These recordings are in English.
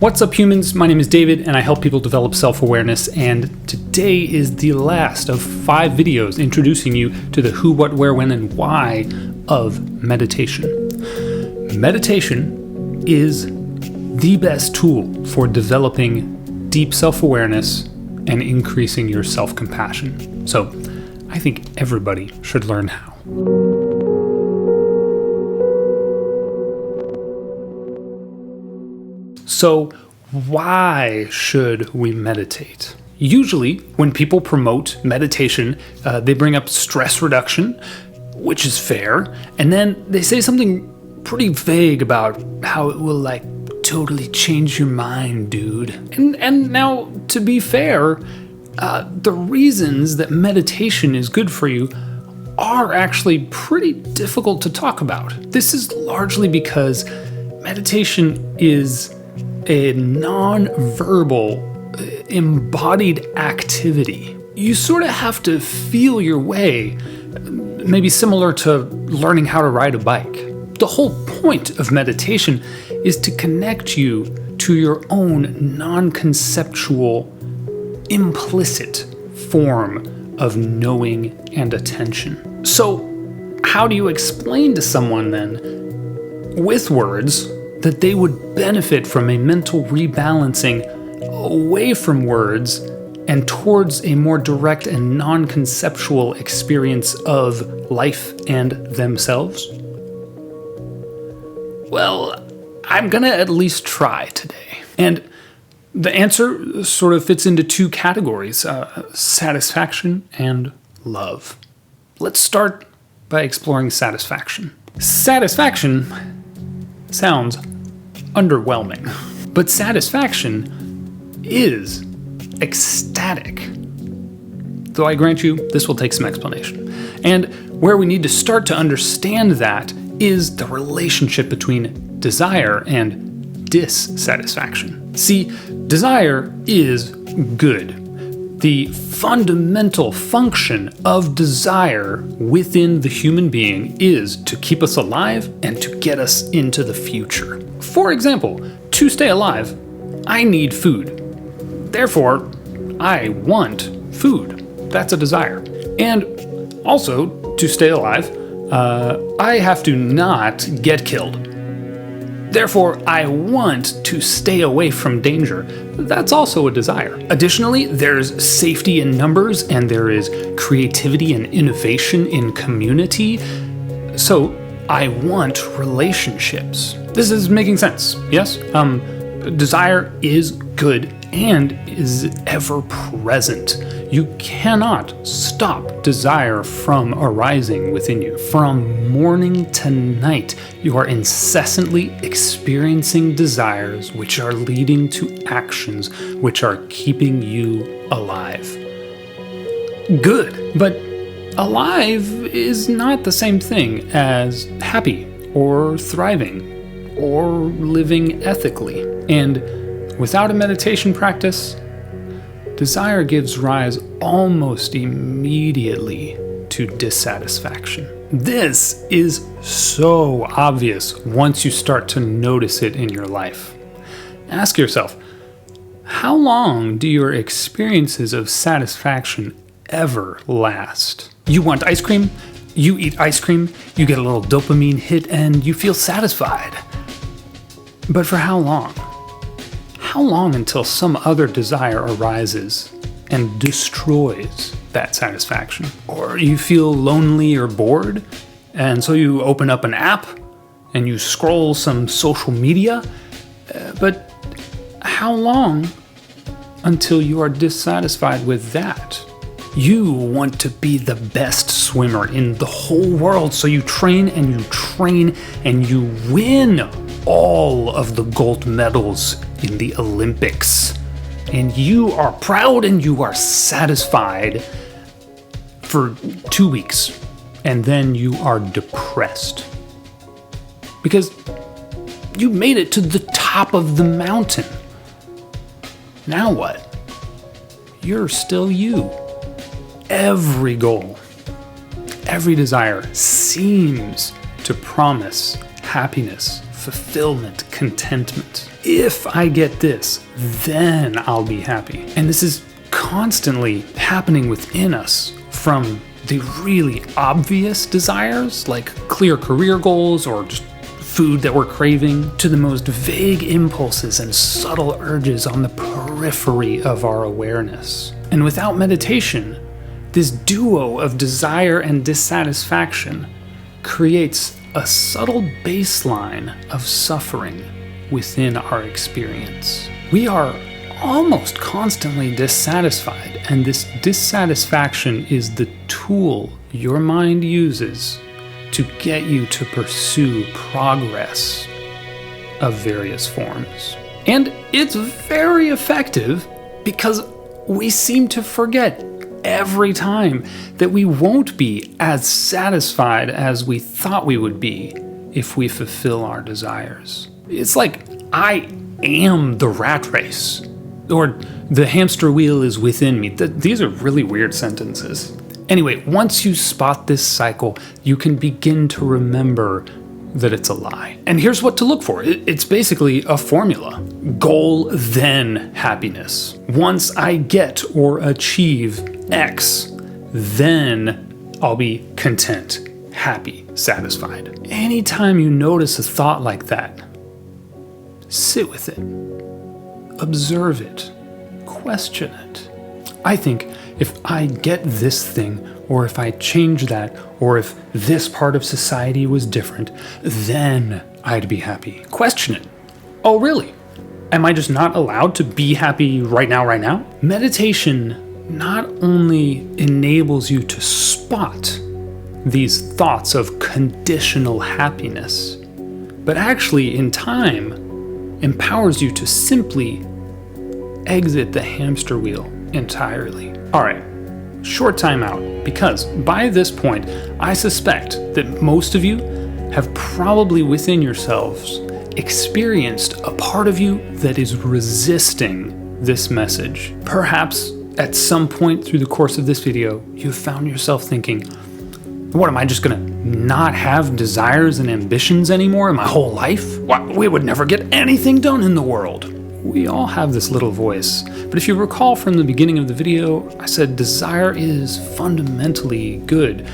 What's up, humans? My name is David, and I help people develop self-awareness, and today is the last of 5 videos introducing you to the who, what, where, when, and why of meditation. Meditation is the best tool for developing deep self-awareness and increasing your self-compassion. So, I think everybody should learn how. So, why should we meditate? Usually, when people promote meditation, they bring up stress reduction, which is fair, and then they say something pretty vague about how it will, totally change your mind, dude. And now, to be fair, the reasons that meditation is good for you are actually pretty difficult to talk about. This is largely because meditation is a non-verbal, embodied activity. You sort of have to feel your way, maybe similar to learning how to ride a bike. The whole point of meditation is to connect you to your own non-conceptual, implicit form of knowing and attention. So, how do you explain to someone then, with words, that they would benefit from a mental rebalancing away from words and towards a more direct and non-conceptual experience of life and themselves? Well, I'm gonna at least try today. And the answer sort of fits into 2 categories, satisfaction and love. Let's start by exploring satisfaction. Satisfaction sounds underwhelming, but satisfaction is ecstatic. Though I grant you, this will take some explanation. And where we need to start to understand that is the relationship between desire and dissatisfaction. See, desire is good. The fundamental function of desire within the human being is to keep us alive and to get us into the future. For example, to stay alive, I need food. Therefore, I want food. That's a desire. And also, to stay alive, I have to not get killed. Therefore, I want to stay away from danger. That's also a desire. Additionally, there's safety in numbers, and there is creativity and innovation in community. So, I want relationships. This is making sense, yes? Desire is good and is ever present. You cannot stop desire from arising within you. From morning to night, you are incessantly experiencing desires which are leading to actions which are keeping you alive. Good, but alive is not the same thing as happy or thriving or living ethically. And without a meditation practice, desire gives rise almost immediately to dissatisfaction. This is so obvious once you start to notice it in your life. Ask yourself, how long do your experiences of satisfaction ever last? You want ice cream, you eat ice cream, you get a little dopamine hit, and you feel satisfied. But for how long? How long until some other desire arises and destroys that satisfaction? Or you feel lonely or bored, and so you open up an app and you scroll some social media, but how long until you are dissatisfied with that? You want to be the best swimmer in the whole world, so you train and you train and you win all of the gold medals in the Olympics. And you are proud and you are satisfied for 2 weeks. And then you are depressed. Because you made it to the top of the mountain. Now what? You're still you. Every goal, every desire seems to promise happiness, fulfillment, contentment. If I get this, then I'll be happy. And this is constantly happening within us, from the really obvious desires, like clear career goals or just food that we're craving, to the most vague impulses and subtle urges on the periphery of our awareness. And without meditation, this duo of desire and dissatisfaction creates a subtle baseline of suffering within our experience. We are almost constantly dissatisfied, and this dissatisfaction is the tool your mind uses to get you to pursue progress of various forms. And it's very effective because we seem to forget every time that we won't be as satisfied as we thought we would be if we fulfill our desires. It's like, I am the rat race, or the hamster wheel is within me. These are really weird sentences. Anyway, once you spot this cycle, you can begin to remember that it's a lie. And here's what to look for. It's basically a formula. Goal, then happiness. Once I get or achieve X, then I'll be content, happy, satisfied. Anytime you notice a thought like that, sit with it, observe it, question it. I think if I get this thing, or if I change that, or if this part of society was different, then I'd be happy. Question it. Oh, really? Am I just not allowed to be happy right now? Meditation not only enables you to spot these thoughts of conditional happiness, but actually in time empowers you to simply exit the hamster wheel entirely. All right, short time out, because by this point, I suspect that most of you have probably within yourselves experienced a part of you that is resisting this message. Perhaps at some point through the course of this video, you've found yourself thinking, what, am I just gonna not have desires and ambitions anymore in my whole life? We would never get anything done in the world. We all have this little voice, but if you recall from the beginning of the video, I said desire is fundamentally good,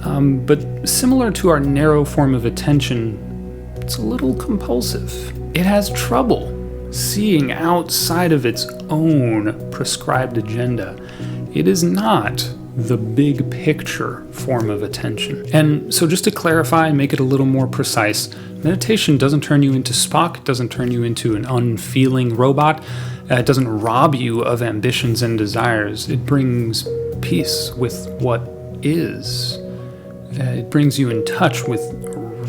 but similar to our narrow form of attention, it's a little compulsive. It has trouble seeing outside of its own prescribed agenda. It is not the big picture form of attention. And so just to clarify and make it a little more precise, meditation doesn't turn you into Spock, it doesn't turn you into an unfeeling robot, it doesn't rob you of ambitions and desires. It brings peace with what is. It brings you in touch with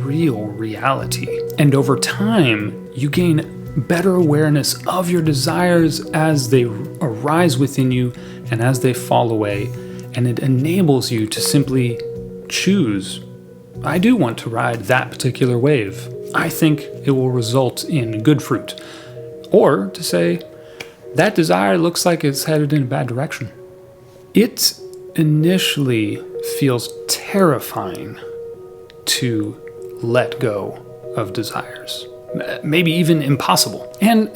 real reality. And over time, you gain better awareness of your desires as they arise within you and as they fall away. And it enables you to simply choose, I do want to ride that particular wave. I think it will result in good fruit. Or to say, that desire looks like it's headed in a bad direction. It initially feels terrifying to let go of desires. Maybe even impossible. And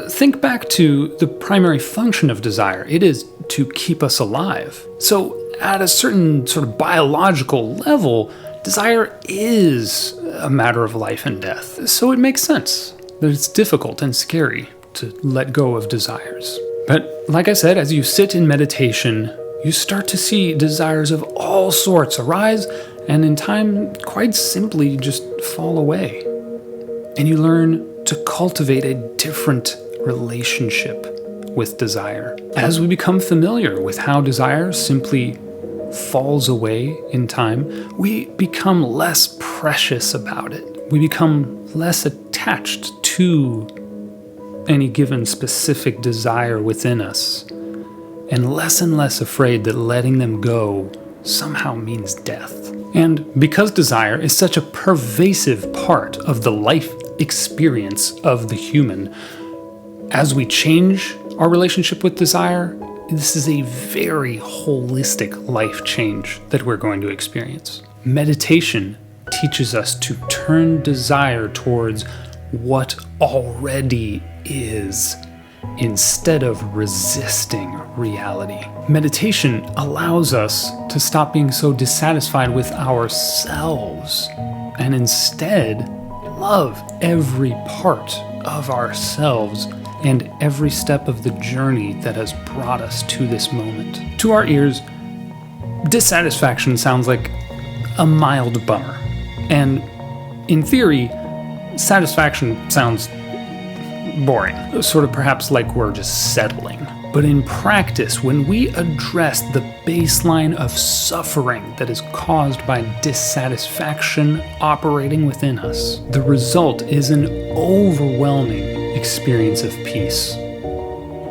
think back to the primary function of desire. It is to keep us alive. So at a certain sort of biological level, desire is a matter of life and death. So it makes sense that it's difficult and scary to let go of desires. But like I said, as you sit in meditation, you start to see desires of all sorts arise and in time, quite simply, just fall away. And you learn to cultivate a different relationship with desire. As we become familiar with how desire simply falls away in time, we become less precious about it. We become less attached to any given specific desire within us, and less afraid that letting them go somehow means death. And because desire is such a pervasive part of the life experience of the human, as we change our relationship with desire, this is a very holistic life change that we're going to experience. Meditation teaches us to turn desire towards what already is, instead of resisting reality. Meditation allows us to stop being so dissatisfied with ourselves and instead love every part of ourselves and every step of the journey that has brought us to this moment. To our ears, dissatisfaction sounds like a mild bummer, and in theory, satisfaction sounds boring, sort of perhaps like we're just settling. But in practice, when we address the baseline of suffering that is caused by dissatisfaction operating within us, the result is an overwhelming experience of peace,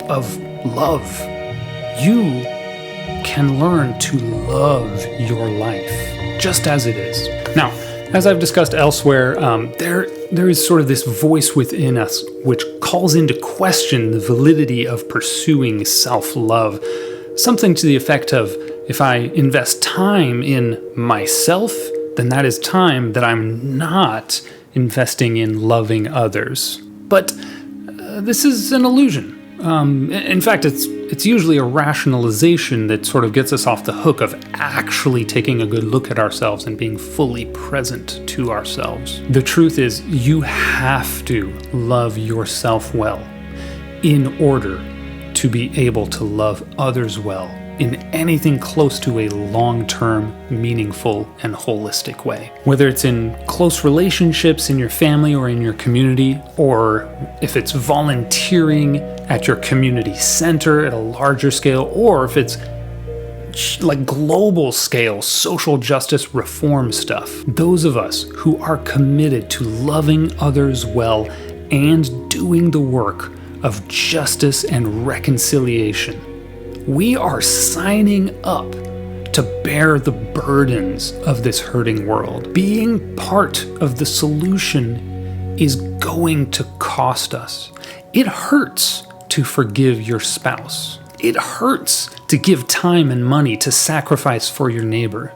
of love. You can learn to love your life just as it is. Now, as I've discussed elsewhere, there is sort of this voice within us which calls into question the validity of pursuing self-love. Something to the effect of, if I invest time in myself, then that is time that I'm not investing in loving others. But this is an illusion. In fact, it's usually a rationalization that sort of gets us off the hook of actually taking a good look at ourselves and being fully present to ourselves. The truth is, you have to love yourself well in order to be able to love others well in anything close to a long-term, meaningful, and holistic way. Whether it's in close relationships in your family or in your community, or if it's volunteering at your community center at a larger scale, or if it's like global scale social justice reform stuff. Those of us who are committed to loving others well and doing the work of justice and reconciliation, we are signing up to bear the burdens of this hurting world. Being part of the solution is going to cost us. It hurts to forgive your spouse. It hurts to give time and money to sacrifice for your neighbor.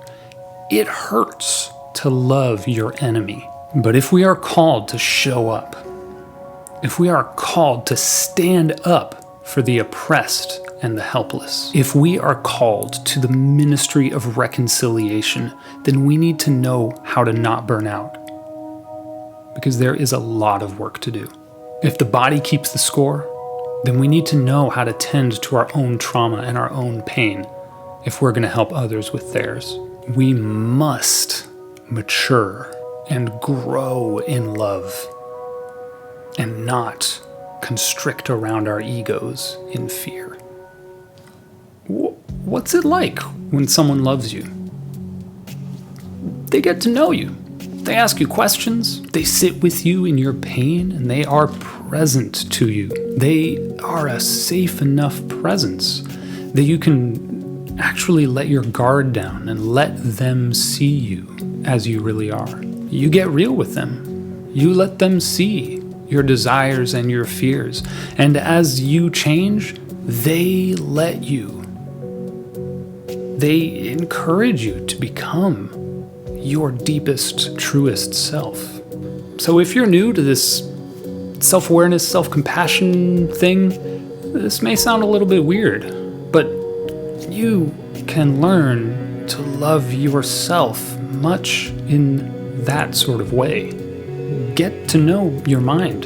It hurts to love your enemy. But if we are called to show up, if we are called to stand up for the oppressed and the helpless, if we are called to the ministry of reconciliation, then we need to know how to not burn out. Because there is a lot of work to do. If the body keeps the score, then we need to know how to tend to our own trauma and our own pain if we're going to help others with theirs. We must mature and grow in love and not constrict around our egos in fear. What's it like when someone loves you? They get to know you. They ask you questions. They sit with you in your pain, and they are present to you. They are a safe enough presence that you can actually let your guard down and let them see you as you really are. You get real with them. You let them see your desires and your fears. And as you change, they let you. They encourage you to become your deepest, truest self. So if you're new to this self-awareness, self-compassion thing, this may sound a little bit weird, but you can learn to love yourself much in that sort of way. Get to know your mind.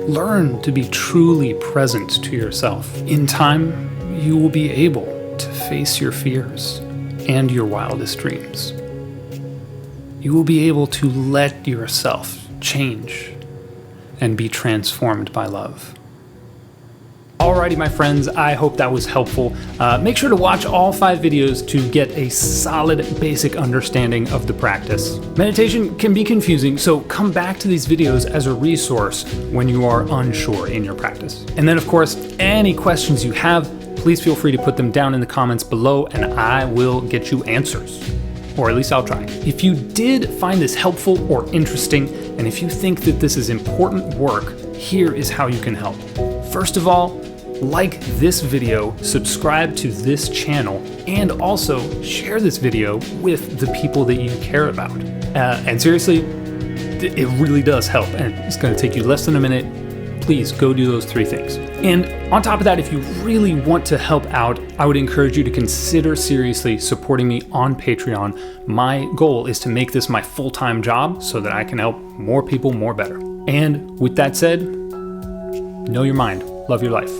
Learn to be truly present to yourself. In time, you will be able to face your fears and your wildest dreams. You will be able to let yourself change and be transformed by love. Alrighty, my friends, I hope that was helpful. Make sure to watch all 5 videos to get a solid basic understanding of the practice. Meditation can be confusing, so come back to these videos as a resource when you are unsure in your practice. And then, of course, any questions you have, please feel free to put them down in the comments below and I will get you answers. Or at least I'll try. If you did find this helpful or interesting, and if you think that this is important work, here is how you can help. First of all, like this video, subscribe to this channel, and also share this video with the people that you care about. And seriously, it really does help, and it's going to take you less than a minute. Please go do those 3 things. And on top of that, if you really want to help out, I would encourage you to consider seriously supporting me on Patreon. My goal is to make this my full-time job so that I can help more people more better. And with that said, know your mind, love your life.